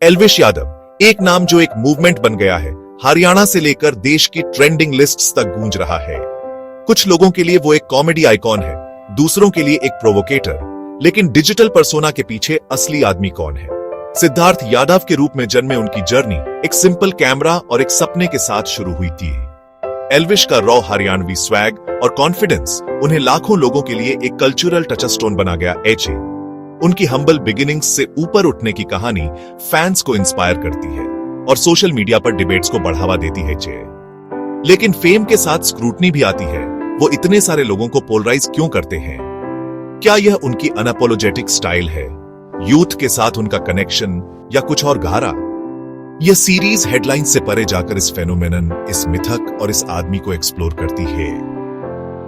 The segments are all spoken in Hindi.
एल्विश यादव, एक नाम जो एक मूवमेंट बन गया है। हरियाणा से लेकर देश की ट्रेंडिंग लिस्ट्स तक गूंज रहा है। कुछ लोगों के लिए वो एक कॉमेडी आइकॉन है, दूसरों के लिए एक प्रोवोकेटर। लेकिन डिजिटल पर्सोना के पीछे असली आदमी कौन है? सिद्धार्थ यादव के रूप में जन्मे उनकी जर्नी एक सिंपल कैमरा और एक सपने के साथ शुरू हुई थी। एल्विश का रॉ हरियाणवी स्वैग और कॉन्फिडेंस उन्हें लाखों लोगों के लिए एक कल्चरल टचस्टोन बना गया। उनकी हम्बल बिगिनिंग्स से ऊपर उठने की कहानी फैंस को इंस्पायर करती है और सोशल मीडिया पर डिबेट्स को बढ़ावा देती है। लेकिन फेम के साथ स्क्रूटनी भी आती है। वो इतने सारे लोगों को पोलराइज क्यों करते हैं? क्या यह उनकी अनअपोलोजेटिक स्टाइल है, यूथ के साथ उनका कनेक्शन, या कुछ और गहरा? यह सीरीज हेडलाइन से परे जाकर इस फेनोमेनन, इस मिथक और इस आदमी को एक्सप्लोर करती है।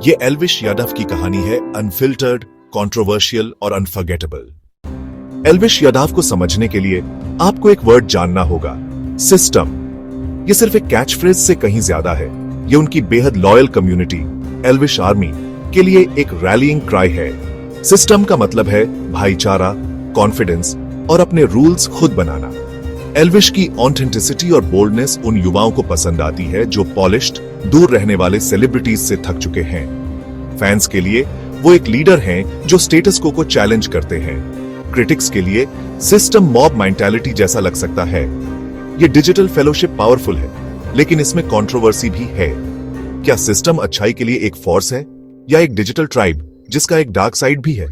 यह एल्विश यादव की कहानी है, अनफिल्टर्ड, कंट्रोवर्शियल और अनफॉरगेटेबल। एल्विश यादव को समझने के लिए आपको एक वर्ड जानना होगा, सिस्टम। यह सिर्फ एक कैच फ्रेज से कहीं ज्यादा है। यह उनकी बेहद लॉयल कम्युनिटी एल्विश आर्मी के लिए एक रैलीइंग क्राई है। सिस्टम का मतलब है भाईचारा, कॉन्फिडेंस और अपने रूल्स खुद बनाना। एल्विश की ऑथेंटिसिटी और बोल्डनेस उन युवाओं को पसंद आती है जो पॉलिश्ड, दूर रहने वाले सेलिब्रिटीज से थक चुके हैं। फैंस के लिए वो एक लीडर हैं जो स्टेटस को चैलेंज करते हैं। क्रिटिक्स के लिए सिस्टम मॉब मेंटालिटी जैसा लग सकता है। ये डिजिटल फेलोशिप पावरफुल है, लेकिन इसमें कंट्रोवर्सी भी है। क्या सिस्टम अच्छाई के लिए एक फोर्स है या एक डिजिटल ट्राइब जिसका एक डार्क साइड भी है?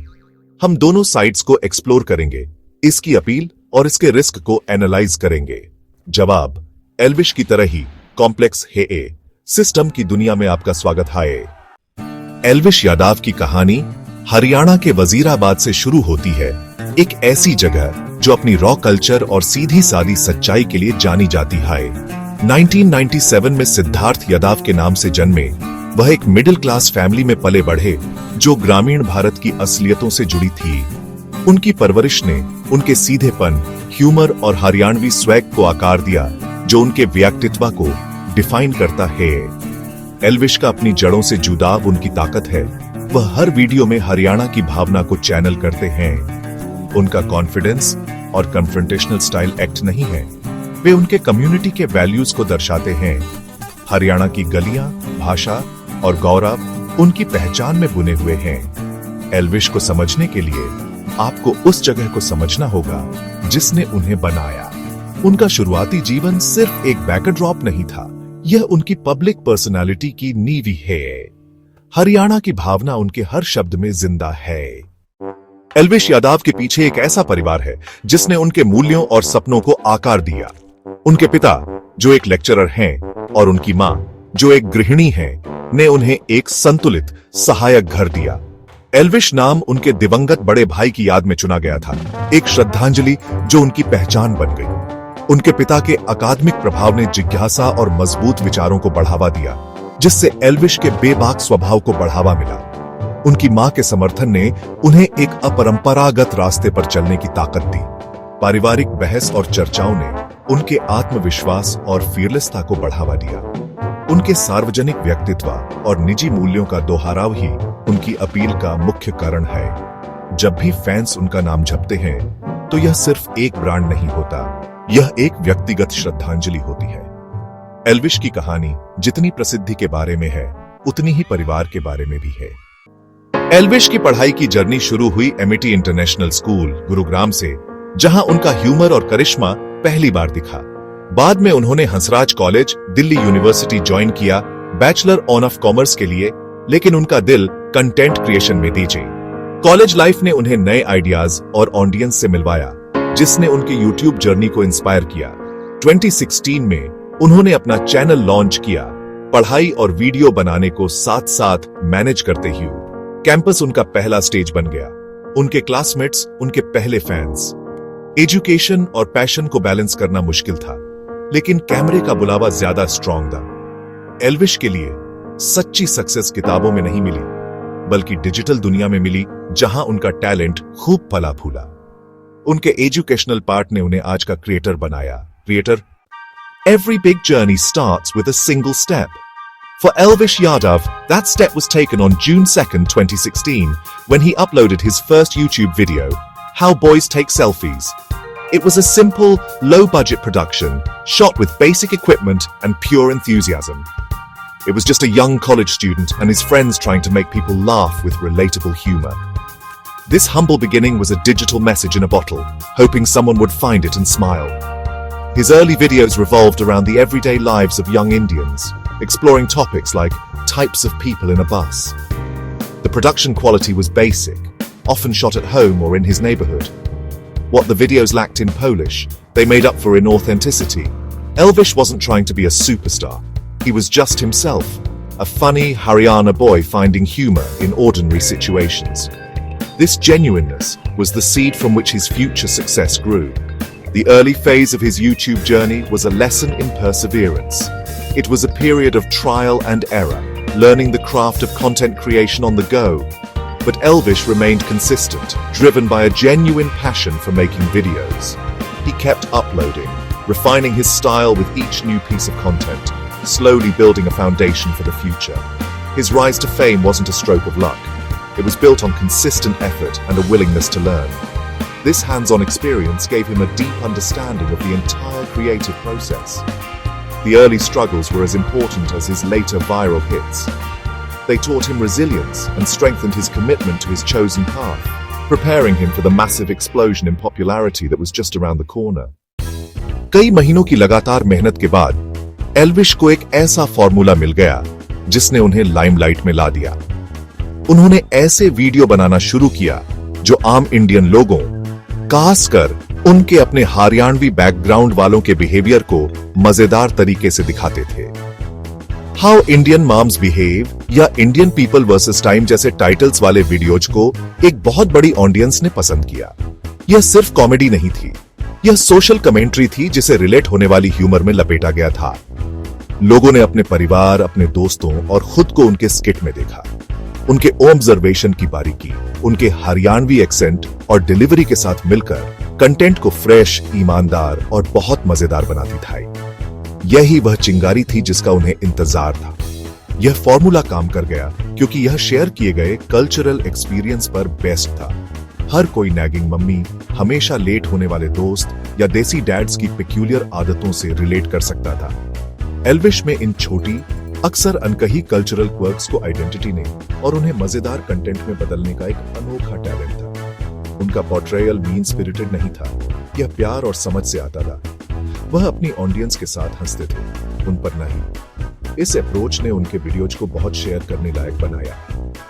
हम दोनों साइड्स को एक्सप्लोर करेंगे, इसकी अपील और इसके रिस्क को एनालाइज करेंगे। जवाब एल्विश की तरह ही कॉम्प्लेक्स है। सिस्टम की दुनिया में आपका स्वागत है। एल्विश यादव की कहानी हरियाणा के वजीराबाद से शुरू होती है, एक ऐसी जगह जो अपनी रॉ कल्चर और सीधी सादी सच्चाई के लिए जानी जाती है। 1997 में सिद्धार्थ यादव के नाम से जन्मे वह एक मिडिल क्लास फैमिली में पले बढ़े जो ग्रामीण भारत की असलियतों से जुड़ी थी। उनकी परवरिश ने उनके सीधेपन, ह्यूमर और हरियाणवी स्वैग को आकार दिया जो उनके व्यक्तित्व को डिफाइन करता है। एल्विश का अपनी जड़ों से जुड़ाव उनकी ताकत है। वह हर वीडियो में हरियाणा की भावना को चैनल करते हैं। उनका कॉन्फिडेंस और कन्फ्रंटेशनल स्टाइल एक्ट नहीं है, वे उनके कम्युनिटी के वैल्यूज को दर्शाते हैं। हरियाणा की गलियां, भाषा और गौरव उनकी पहचान में बुने हुए हैं। एल्विश को समझने के लिए आपको उस जगह को समझना होगा जिसने उन्हें बनाया। उनका शुरुआती जीवन सिर्फ एक बैकड्रॉप नहीं था, यह उनकी पब्लिक पर्सनालिटी की नींव है। हरियाणा की भावना उनके हर शब्द में जिंदा है। एल्विश यादव के पीछे एक ऐसा परिवार है जिसने उनके मूल्यों और सपनों को आकार दिया। उनके पिता जो एक लेक्चरर हैं और उनकी मां जो एक गृहिणी हैं, ने उन्हें एक संतुलित, सहायक घर दिया। एल्विश नाम उनके दिवंगत बड़े भाई की याद में चुना गया था, एक श्रद्धांजलि जो उनकी पहचान बन गई। उनके पिता के अकादमिक प्रभाव ने जिज्ञासा और मजबूत विचारों को बढ़ावा दिया, जिससे एल्विश के बेबाक स्वभाव को बढ़ावा मिला। उनकी मां के समर्थन ने उन्हें एक अपरंपरागत रास्ते पर चलने की ताकत दी। पारिवारिक बहस और चर्चाओं ने उनके आत्मविश्वास और फियरलेसता को बढ़ावा दिया। उनके सार्वजनिक व्यक्तित्व और निजी मूल्यों का दोहराव ही उनकी अपील का मुख्य कारण है। जब भी फैंस उनका नाम जपते हैं तो यह सिर्फ एक ब्रांड नहीं होता, यह एक व्यक्तिगत श्रद्धांजलि होती है। एल्विश की कहानी जितनी प्रसिद्धि के बारे में है, उतनी ही परिवार के बारे में भी है। एल्विश की पढ़ाई की जर्नी शुरू हुई एमिटी इंटरनेशनल स्कूल, गुरुग्राम से, जहां उनका ह्यूमर और करिश्मा पहली बार दिखा। बाद में उन्होंने Hansraj college, Delhi university join किया बैचलर ऑफ कॉमर्स के लिए, लेकिन उनका दिल कंटेंट क्रिएशन में दीजिए। कॉलेज लाइफ ने उन्हें नए आइडियाज और ऑडियंस से मिलवाया, जिसने उनकी यूट्यूब जर्नी को इंस्पायर किया। 2016 में उन्होंने अपना चैनल लॉन्च किया। पढ़ाई और वीडियो बनाने को साथ साथ मैनेज करते हुए कैंपस उनका पहला स्टेज बन गया। उनके क्लासमेट्स उनके पहले फैंस। एजुकेशन और पैशन को बैलेंस करना मुश्किल था, लेकिन कैमरे का बुलावा ज्यादा स्ट्रॉन्ग था। एल्विश के लिए सच्ची सक्सेस किताबों में नहीं मिली, बल्कि डिजिटल दुनिया में मिली, जहां उनका टैलेंट खूब फला फूला। उनके एजुकेशनल पार्ट ने उन्हें आज का क्रिएटर बनाया। Creator, every big journey starts with a single step. For Elvish Yadav, that step was taken on June 2nd, 2016, when he uploaded his first YouTube video, How Boys Take Selfies. It was a simple, low-budget production, shot with basic equipment and pure enthusiasm. It was just a young college student and his friends trying to make people laugh with relatable humor. This humble beginning was a digital message in a bottle, hoping someone would find it and smile. His early videos revolved around the everyday lives of young Indians, exploring topics like types of people in a bus. The production quality was basic, often shot at home or in his neighborhood. What the videos lacked in Polish, they made up for in authenticity. Elvish wasn't trying to be a superstar. He was just himself, a funny Haryana boy finding humor in ordinary situations. This genuineness was the seed from which his future success grew. The early phase of his YouTube journey was a lesson in perseverance. It was a period of trial and error, learning the craft of content creation on the go. But Elvish remained consistent, driven by a genuine passion for making videos. He kept uploading, refining his style with each new piece of content, slowly building a foundation for the future. His rise to fame wasn't a stroke of luck. It was built on consistent effort and a willingness to learn. This hands-on experience gave him a deep understanding of the entire creative process. The early struggles were as important as his later viral hits. They taught him resilience and strengthened his commitment to his chosen path, preparing him for the massive explosion in popularity that was just around the corner. कई महीनों की लगातार मेहनत के बाद एल्विश को एक ऐसा फॉर्मूला मिल गया जिसने उन्हें लाइमलाइट में ला दिया। उन्होंने ऐसे वीडियो बनाना शुरू किया जो आम इंडियन लोगों, खासकर उनके अपने हरियाणवी बैकग्राउंड वालों के बिहेवियर को मजेदार तरीके से दिखाते थे। हाउ इंडियन मॉम्स बिहेव या इंडियन पीपल वर्सेस टाइम जैसे टाइटल्स वाले वीडियोज को एक बहुत बड़ी ऑडियंस ने पसंद किया। यह सिर्फ कॉमेडी नहीं थी, यह सोशल कमेंट्री थी जिसे रिलेट होने वाली ह्यूमर में लपेटा गया था। लोगों ने अपने परिवार, अपने दोस्तों और खुद को उनके स्किट में देखा। उनके ऑब्जर्वेशन की बारीकी, उनके हरियाणवी एक्सेंट और डिलीवरी के साथ मिलकर कंटेंट को फ्रेश, ईमानदार और बहुत मजेदार बनाती था। यही वह चिंगारी थी जिसका उन्हें इंतजार था। यह फॉर्मूला काम कर गया क्योंकि यह शेयर किए गए कल्चरल एक्सपीरियंस पर बेस्ड था। हर कोई नैगिंग मम्मी, हमेशा लेट होने वाले दोस्त या देसी डैड्स की पेक्यूलियर आदतों से रिलेट कर सकता था। एल्विश में इन छोटी, अक्सर अनकही कल्चरल क्वर्क्स को आइडेंटिटी ने और उन्हें मजेदार कंटेंट में बदलने का एक अनोखा टैलेंट था। उनका पोर्ट्रेयल मीन स्पिरिटेड नहीं था, यह प्यार और समझ से आता था। वह अपनी ऑडियंस के साथ हंसते थे, उन पर नहीं। इस अप्रोच ने उनके वीडियोज को बहुत शेयर करने लायक बनाया।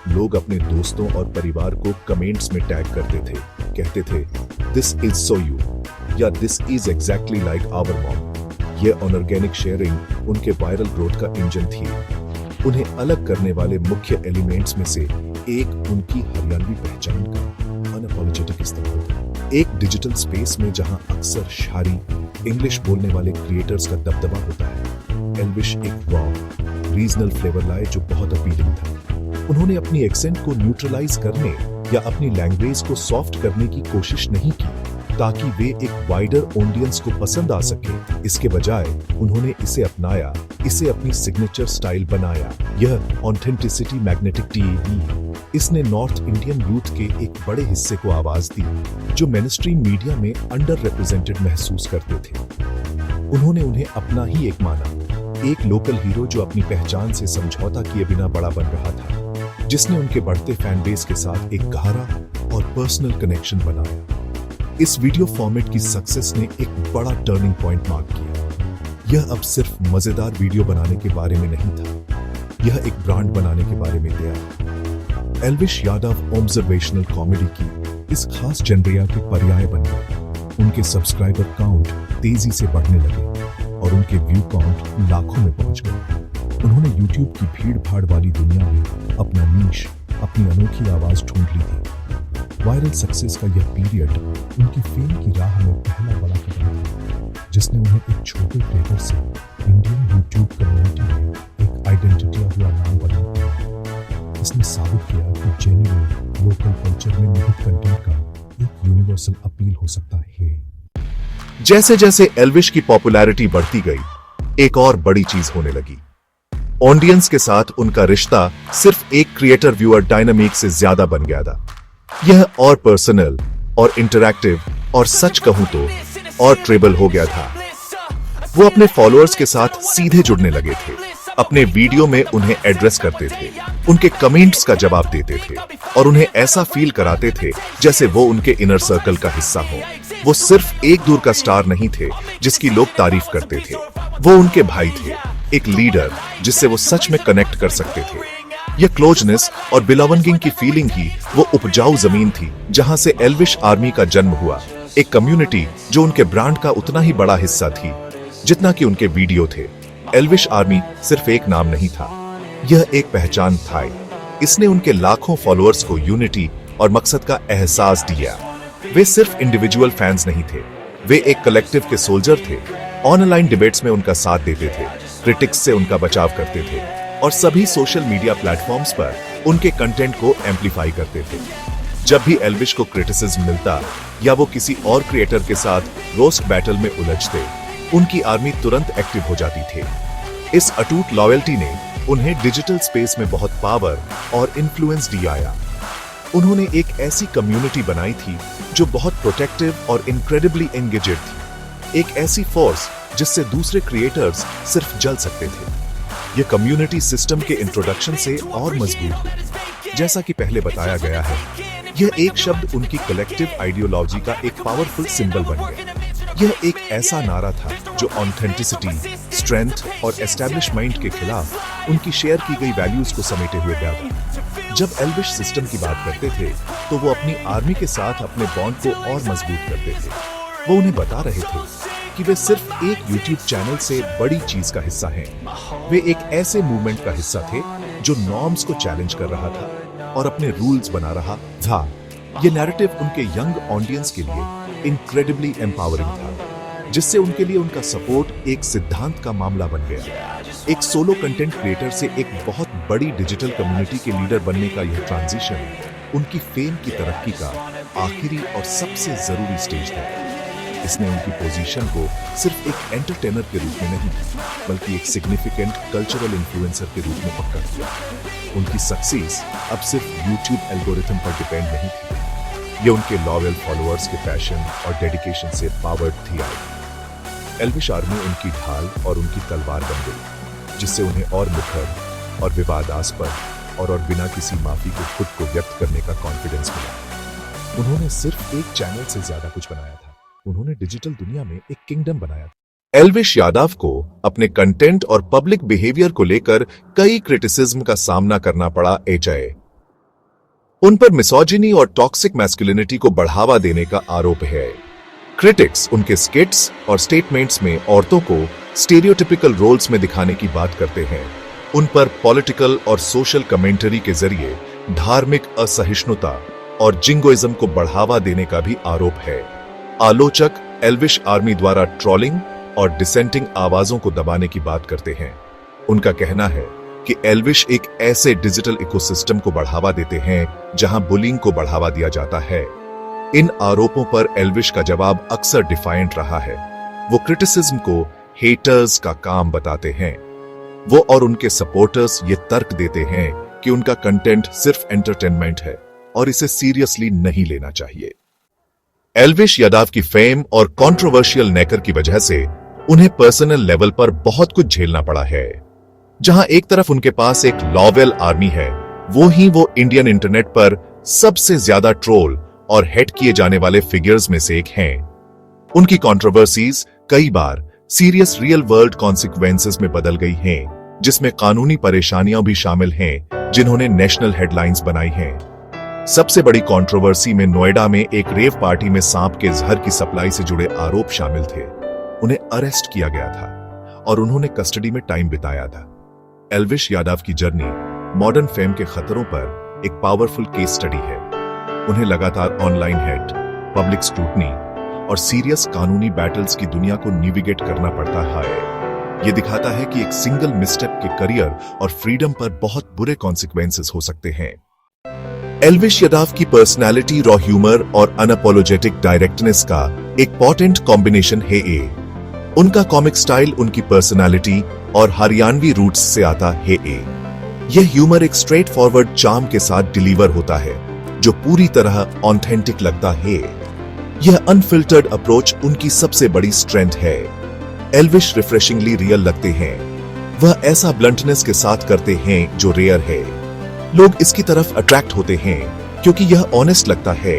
लोग अपने दोस्तों और परिवार को कमेंट्स में टैग करते थे, कहते थे दिस इज सो यू या this is exactly like our mom. यह ऑर्गेनिक शेयरिंग उनके वायरल ग्रोथ का इंजन थी। उन्हें अलग करने वाले मुख्य एलिमेंट्स में से एक उनकी हरियाणवी पहचान का अनअपॉलोजेटिक इस्तेमाल था। एक डिजिटल स्पेस में जहां अक्सर शारी इंग्लिश बोलने वाले क्रिएटर्स का दबदबा होता है, एल्विश एक रॉ, रीजनल फ्लेवर लाए जो बहुत अपीलिंग था। उन्होंने अपनी एक्सेंट को न्यूट्रलाइज करने या अपनी लैंग्वेज को सॉफ्ट करने की कोशिश नहीं की ताकि वे एक वाइडर ऑडियंस को पसंद आ सके। इसके बजाय उन्होंने इसे अपनाया, इसे अपनी सिग्नेचर स्टाइल बनाया। यह ऑथेंटिसिटी मैग्नेटिक टी। इसने नॉर्थ इंडियन यूथ के एक बड़े हिस्से को आवाज दी जो मेनस्ट्रीम मीडिया में अंडर रिप्रेजेंटेड महसूस करते थे। उन्होंने उन्हें अपना ही एक माना, एक लोकल हीरो जो अपनी पहचान से समझौता किए बिना बड़ा बन रहा था, जिसने उनके बढ़ते फैन बेस के साथ एक गहरा और पर्सनल कनेक्शन बनाया। इस वीडियो फॉर्मेट की सक्सेस ने एक बड़ा टर्निंग पॉइंट मार्क किया। यह अब सिर्फ मजेदार वीडियो बनाने के बारे में नहीं था, यह एक ब्रांड बनाने के बारे में गया। एल्विश यादव ऑब्जर्वेशनल कॉमेडी की इस खास जनरिया के पर्याय बन गए। उनके सब्सक्राइबर काउंट तेजी से बढ़ने लगे और उनके व्यू काउंट लाखों में पहुंच गए। उन्होंने यूट्यूब की भीड़ भाड़ वाली दुनिया में अपना नीश, अपनी अनोखी आवाज ढूंढ ली थी। वायरल सक्सेस का यह पीरियड उनकी फेम की राह में पहला बड़ा कदम था, जिसने उन्हें एक छोटे क्रिएटर से इंडियन यूट्यूब कम्युनिटी में एक आइडेंटिटी हुआ नाम बना। इसने साबित किया कि जेन्युइन लोकल कल्चर में निहित कंटेंट का एक यूनिवर्सल अपील हो सकता है। जैसे जैसे एल्विश की पॉपुलैरिटी बढ़ती गई, एक और बड़ी चीज होने लगी। ऑडियंस के साथ उनका रिश्ता सिर्फ एक क्रिएटर व्यूअर डायनामिक से ज्यादा बन गया था। यह और पर्सनल और इंटरैक्टिव और सच कहूं तो और ट्रेबल हो गया था। वो अपने फॉलोअर्स के साथ सीधे जुड़ने लगे थे, अपने वीडियो में उन्हें एड्रेस करते थे, उनके कमेंट्स का जवाब देते थे और उन्हें ऐसा फील कराते थे जैसे वो उनके इनर सर्कल का हिस्सा हो। वो सिर्फ एक दूर का स्टार नहीं थे जिसकी लोग तारीफ करते थे, वो उनके भाई थे, एक लीडर जिससे वो सच में कनेक्ट कर सकते थे। यह क्लोजनेस और बिलोंगिंग की फीलिंग ही वो उपजाऊ जमीन थी जहां से एल्विश आर्मी का जन्म हुआ, एक कम्युनिटी जो उनके ब्रांड का उतना ही बड़ा हिस्सा थी जितना कि उनके वीडियो थे। एल्विश आर्मी सिर्फ एक नाम नहीं था, यह एक पहचान था। इसने उनके लाखों फॉलोअर्स को यूनिटी और मकसद का एहसास दिया। वे सिर्फ इंडिविजुअल फैंस नहीं थे, वे एक कलेक्टिव के सोल्जर थे। ऑनलाइन डिबेट्स में उनका साथ देते थे, क्रिटिक्स से उनका बचाव करते थे और सभी सोशल मीडिया प्लेटफॉर्म्स पर उनके कंटेंट को एम्पलीफाई करते थे। जब भी एल्विश को क्रिटिसिज्म मिलता या वो किसी और क्रिएटर के साथ रोस्ट बैटल में उलझते, उनकी आर्मी तुरंत एक्टिव हो जाती थी। इस अटूट लॉयल्टी ने उन्हें डिजिटल स्पेस में बहुत पावर और इन्फ्लुएंस दिया। उन्होंने एक ऐसी कम्युनिटी बनाई थी जो बहुत प्रोटेक्टिव और इनक्रेडिबली एंगेजेड थी, एक ऐसी फोर्स जिससे दूसरे क्रिएटर्स सिर्फ जल सकते थे। यह कम्युनिटी सिस्टम के इंट्रोडक्शन से और मजबूत हुई। जैसा कि पहले बताया गया है, यह एक शब्द उनकी कलेक्टिव आइडियोलॉजी का एक पावरफुल सिंबल बन गया। यह एक ऐसा नारा था जो ऑथेंटिसिटी, स्ट्रेंथ और एस्टैब्लिशमेंट के खिलाफ उनकी शेयर की गई वैल्यूज को समेटे हुए था। जब एल्विश सिस्टम की बात करते थे तो वो अपनी आर्मी के साथ अपने बॉन्ड को और मजबूत करते थे। वो उन्हें बता रहे थे कि वे सिर्फ एक यूट्यूब चैनल से बड़ी चीज का हिस्सा हैं। वे एक ऐसे मूवमेंट का हिस्सा थे जो नॉर्म्स को चैलेंज कर रहा था और अपने रूल्स बना रहा था। ये नैरेटिव उनके यंग ऑडियंस के लिए इनक्रेडिबली एम्पावरिंग था, जिससे उनके लिए उनका सपोर्ट एक सिद्धांत का मामला बन गया। एक सोलो कंटेंट क्रिएटर से एक बहुत बड़ी डिजिटल कम्युनिटी के लीडर बनने का यह ट्रांजिशन उनकी फेम की तरक्की का आखिरी और सबसे जरूरी स्टेज था। इसने उनकी पोजीशन को सिर्फ एक एंटरटेनर के रूप में नहीं, बल्कि एक सिग्निफिकेंट कल्चरल इन्फ्लुएंसर के रूप में पक्का किया। उनकी सक्सेस अब सिर्फ यूट्यूब एल्गोरिथम पर डिपेंड नहीं थी, ये उनके लॉयल फॉलोअर्स के पैशन और डेडिकेशन से पावर्ड थी। एल्विश आर्मी उनकी ढाल और उनकी तलवार बन गई, जिससे उन्हें और मुखर और विवादास्पद और बिना किसी माफी के खुद को व्यक्त करने का कॉन्फिडेंस मिला। उन्होंने सिर्फ एक चैनल से ज्यादा कुछ बनाया था, उन्होंने डिजिटल दुनिया में एक किंगडम बनाया था। एल्विश यादव को अपने कंटेंट और पब्लिक बिहेवियर को लेकर कई क्रिटिसिज्म का सामना करना पड़ा। उन पर मिसोजिनी और टॉक्सिक मैस्कुलिनिटी को बढ़ावा देने का आरोप है। क्रिटिक्स उनके स्किट्स और स्टेटमेंट्स में औरतों को स्टेरियोटिपिकल रोल्स में दिखाने की बात करते हैं। उन पर पॉलिटिकल और सोशल कमेंटरी के जरिए धार्मिक असहिष्णुता और जिंगोइज्म को बढ़ावा देने का भी आरोप है। आलोचक एल्विश आर्मी द्वारा ट्रोलिंग और डिसेंटिंग आवाजों को दबाने की बात करते हैं। उनका कहना है कि एल्विश एक ऐसे डिजिटल इकोसिस्टम को बढ़ावा देते हैं जहां बुलिंग को बढ़ावा दिया जाता है। इन आरोपों पर एल्विश का जवाब अक्सर डिफाइंट रहा है। वो क्रिटिसिज्म को हेटर्स का काम बताते हैं। वो और उनके सपोर्टर्स ये तर्क देते हैं कि उनका कंटेंट सिर्फ एंटरटेनमेंट है और इसे सीरियसली नहीं लेना चाहिए। एल्विश यादव की फेम और कंट्रोवर्शियल नेकर की वजह से उन्हें पर्सनल लेवल पर बहुत कुछ झेलना पड़ा है। जहां एक तरफ उनके पास एक लॉयल आर्मी है, वो इंडियन इंटरनेट पर सबसे ज्यादा ट्रोल और हेट किए जाने वाले फिगर्स में से एक हैं। उनकी कंट्रोवर्सीज कई बार सीरियस रियल वर्ल्ड कॉन्सिक्वेंसेस में बदल गई हैं, जिसमें कानूनी परेशानियां भी शामिल हैं जिन्होंने नेशनल हेडलाइंस बनाई हैं। सबसे बड़ी कंट्रोवर्सी में नोएडा में एक रेव पार्टी में सांप के जहर की सप्लाई से जुड़े आरोप शामिल थे। उन्हें अरेस्ट किया गया था और उन्होंने कस्टडी में टाइम बिताया था। एल्विश यादव की जर्नी मॉडर्न फेम के खतरों पर एक पावरफुल केस स्टडी है। उन्हें लगातार ऑनलाइन हेट, पब्लिक स्क्रूटनी और सीरियस कानूनी बैटल्स की दुनिया को नेविगेट करना पड़ता है। यह दिखाता है कि एक सिंगल मिसस्टेप के करियर और फ्रीडम पर बहुत बुरे कॉन्सिक्वेंसेस हो सकते हैं। एल्विश यादव की पर्सनालिटी रॉ ह्यूमर और अनअपोलोजेटिक डायरेक्टनेस का एक पोटेंट कॉम्बिनेशन है। उनका कॉमिक स्टाइल उनकी पर्सनालिटी और हरियाणवी रूट्स से आता है। यह ह्यूमर एक स्ट्रेट फॉरवर्ड चार्म के साथ डिलीवर होता है जो पूरी तरह ऑथेंटिक लगता है। यह अनफिल्टर्ड अप्रोच उनकी सबसे बड़ी स्ट्रेंथ है। एल्विश रिफ्रेशिंगली रियल लगते हैं। वह ऐसा ब्लंटनेस के साथ करते हैं जो रेयर है। लोग इसकी तरफ अट्रैक्ट होते हैं क्योंकि यह ऑनेस्ट लगता है।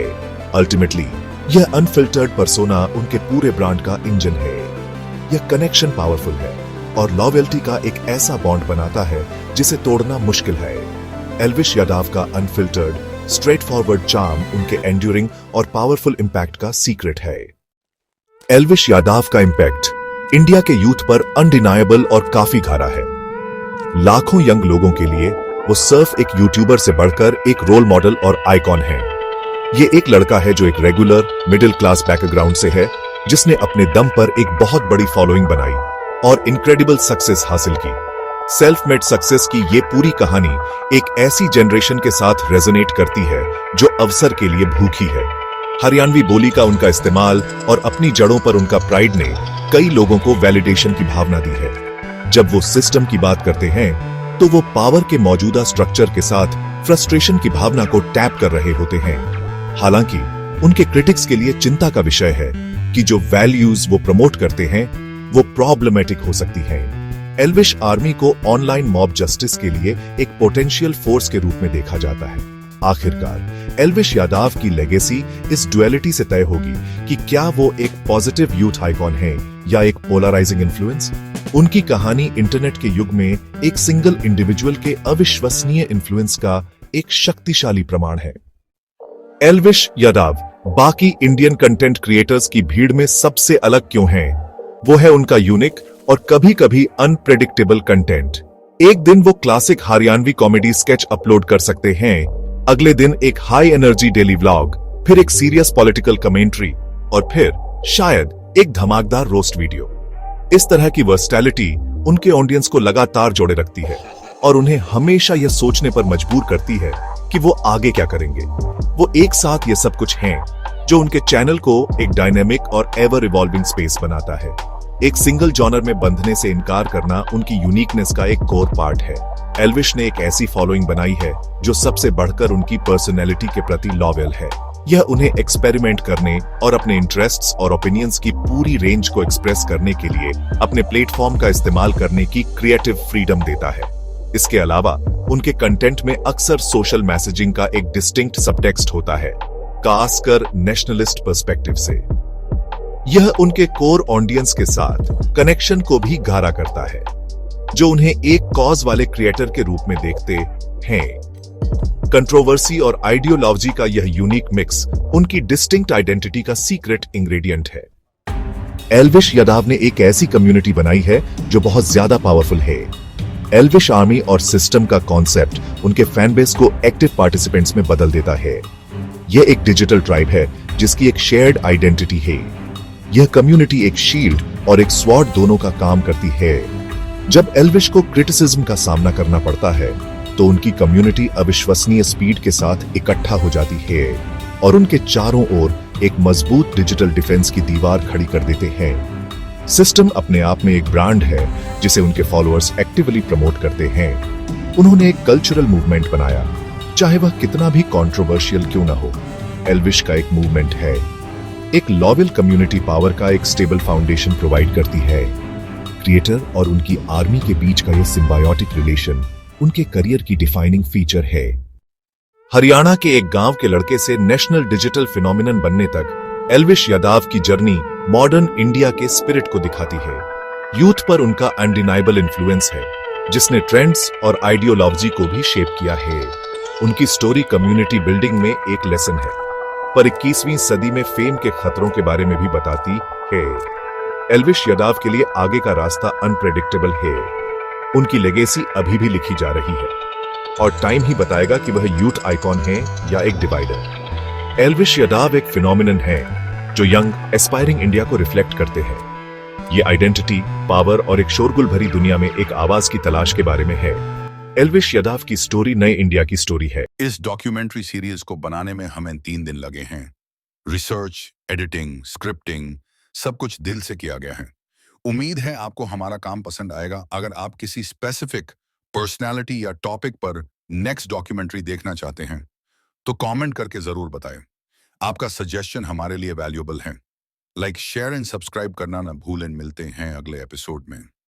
अल्टीमेटली यह अनफिल्टर्ड पर्सोना उनके पूरे ब्रांड का इंजन है। यह कनेक्शन पावरफुल है और लॉयल्टी का एक ऐसा बॉन्ड बनाता है जिसे तोड़ना मुश्किल है। एल्विश यादाव का अनफिल्टर्ड, स्ट्रेट फॉरवर्ड चार्म उनके एंड्यूरिंग और पावरफुल इंपैक्ट का सीक्रेट है। एल्विश यादाव का इंपैक्ट इंडिया के यूथ पर अनडिनायबल और काफी गहरा है। लाखों यंग लोगों के लिए वो सिर्फ एक यूट्यूबर से बढ़कर एक रोल मॉडल और आइकॉन है। ये एक लड़का है जो एक रेगुलर मिडिल क्लास बैकग्राउंड से है, जिसने अपने दम पर एक बहुत बड़ी फॉलोइंग बनाई और इनक्रेडिबल सक्सेस हासिल की। सेल्फ मेड सक्सेस की ये पूरी कहानी एक ऐसी जनरेशन के साथ रेजोनेट करती है जो अवसर के लिए भूखी है। हरियाणवी बोली का उनका इस्तेमाल और अपनी जड़ों पर उनका प्राइड ने कई लोगों को वैलिडेशन की भावना दी है। जब वो सिस्टम की बात करते हैं तो वो पावर के मौजूदा स्ट्रक्चर के साथ फ्रस्ट्रेशन की भावना को टैप कर रहे होते हैं। हालांकि उनके क्रिटिक्स के लिए चिंता का विषय है कि जो वैल्यूज वो प्रमोट करते हैं वो प्रॉब्लमेटिक हो सकती हैं। एल्विश आर्मी को ऑनलाइन मॉब जस्टिस के लिए एक पोटेंशियल फोर्स के रूप में देखा जाता है। आखिरकार एल्विश यादाव की लेगेसी इस डुअलिटी से तय होगी कि क्या वो एक पॉजिटिव यूथ आइकॉन है या एक पोलराइजिंग इन्फ्लुएंस। उनकी कहानी इंटरनेट के युग में एक सिंगल इंडिविजुअल के अविश्वसनीय इन्फ्लुएंस का एक शक्तिशाली प्रमाण है। एल्विश यादाव बाकी इंडियन कंटेंट क्रिएटर्स की भीड़ में सबसे अलग क्यों हैं? वो है उनका यूनिक और कभी-कभी अनप्रेडिक्टेबल कंटेंट। एक दिन वो classic Haryanvi comedy sketch upload कर सकते हैं, अगले दिन एक हाई एनर्जी डेली व्लॉग, फिर एक सीरियस पॉलिटिकल कमेंट्री और फिर शायद एक धमाकेदार रोस्ट वीडियो। इस तरह की वर्सटैलिटी उनके ऑडियंस को लगातार जोड़े रखती है और उन्हें हमेशा यह सोचने पर मजबूर करती है कि वो आगे क्या करेंगे। वो एक साथ ये सब कुछ हैं जो उनके चैनल को एक डायनेमिक और एवर इवॉल्विंग स्पेस बनाता है। एक सिंगल जॉनर में बंधने से इनकार करना उनकी यूनिकनेस का एक कोर पार्ट है। एल्विश ने एक ऐसी फॉलोइंग बनाई है जो सबसे बढ़कर उनकी पर्सनैलिटी के प्रति लॉयल है। यह उन्हें एक्सपेरिमेंट करने और अपने इंटरेस्ट्स और ओपिनियंस की पूरी रेंज को एक्सप्रेस करने के लिए अपने प्लेटफॉर्म का इस्तेमाल करने की क्रिएटिव फ्रीडम देता है। इसके अलावा उनके कंटेंट में अक्सर सोशल मैसेजिंग का एक डिस्टिंक्ट सबटेक्स्ट होता है, खासकर नेशनलिस्ट पर्सपेक्टिव से। यह उनके कोर ऑडियंस के साथ कनेक्शन को भी गहरा करता है, जो उन्हें एक कॉज वाले क्रिएटर के रूप में देखते हैं। कंट्रोवर्सी और आइडियोलॉजी का यह यूनिक मिक्स उनकी डिस्टिंक्ट आइडेंटिटी का सीक्रेट इंग्रेडिएंट है। एल्विश यादाव ने एक ऐसी कम्युनिटी बनाई है जो बहुत ज्यादा पावरफुल है। एल्विश आर्मी और सिस्टम का कॉन्सेप्ट उनके फैन बेस को एक्टिव पार्टिसिपेंट्स में बदल देता है। यह एक डिजिटल ट्राइब है जिसकी एक शेयर्ड आइडेंटिटी है। यह कम्युनिटी एक शील्ड और एक स्वॉर्ड दोनों का काम करती है। जब एल्विश को क्रिटिसिज्म का सामना करना पड़ता है तो उनकी कम्युनिटी अविश्वसनीय स्पीड के साथ इकट्ठा हो जाती है और उनके चारों ओर एक मजबूत डिजिटल डिफेंस की दीवार खड़ी कर देते हैं। सिस्टम अपने आप में एक ब्रांड है जिसे उनके फॉलोअर्स एक्टिवली प्रमोट करते हैं। उन्होंने एक कल्चरल मूवमेंट बनाया, चाहे वह कितना भी कंट्रोवर्शियल क्यों ना हो। एल्विश का एक मूवमेंट है, एक लॉयल कम्युनिटी पावर का एक स्टेबल फाउंडेशन प्रोवाइड करती है। क्रिएटर और उनकी आर्मी के बीच का यह सिम्बायोटिक रिलेशन उनके करियर की डिफाइनिंग फीचर है। हरियाणा के एक गांव के लड़के से नेशनल डिजिटल फिनोमिनन बनने तक एल्विश यादाव की जर्नी मॉडर्न इंडिया के स्पिरिट को दिखाती है। यूथ पर उनका अनडिनाइबल इन्फ्लुएंस है जिसने ट्रेंड्स और आइडियोलॉजी को भी शेप किया है। उनकी स्टोरी कम्युनिटी बिल्डिंग में एक लेसन है, पर 21वीं सदी में फेम के खतरों के बारे में भी बताती है। एल्विश यादाव के लिए आगे का रास्ता अनप्रेडिक्टेबल है। उनकी लेगेसी अभी भी लिखी जा रही है और टाइम ही बताएगा कि वह यूथ आइकॉन है या एक डिवाइडर। एल्विश यादाव एक फिनोमिनन है जो यंग एस्पायरिंग इंडिया को रिफ्लेक्ट करते हैं। ये आइडेंटिटी, पावर और एक शोरगुल भरी दुनिया में एक आवाज की तलाश के बारे में है। एल्विश यादाव की स्टोरी नए इंडिया की स्टोरी है। इस डॉक्यूमेंट्री सीरीज को बनाने में हमें 3 दिन लगे हैं। रिसर्च, एडिटिंग, स्क्रिप्टिंग सब कुछ दिल से किया गया है। उम्मीद है आपको हमारा काम पसंद आएगा। अगर आप किसी स्पेसिफिक पर्सनालिटी या टॉपिक पर नेक्स्ट डॉक्यूमेंट्री देखना चाहते हैं तो कमेंट करके जरूर बताएं। आपका सजेशन हमारे लिए वैल्यूएबल है। लाइक, शेयर एंड सब्सक्राइब करना ना भूलें। मिलते हैं अगले एपिसोड में।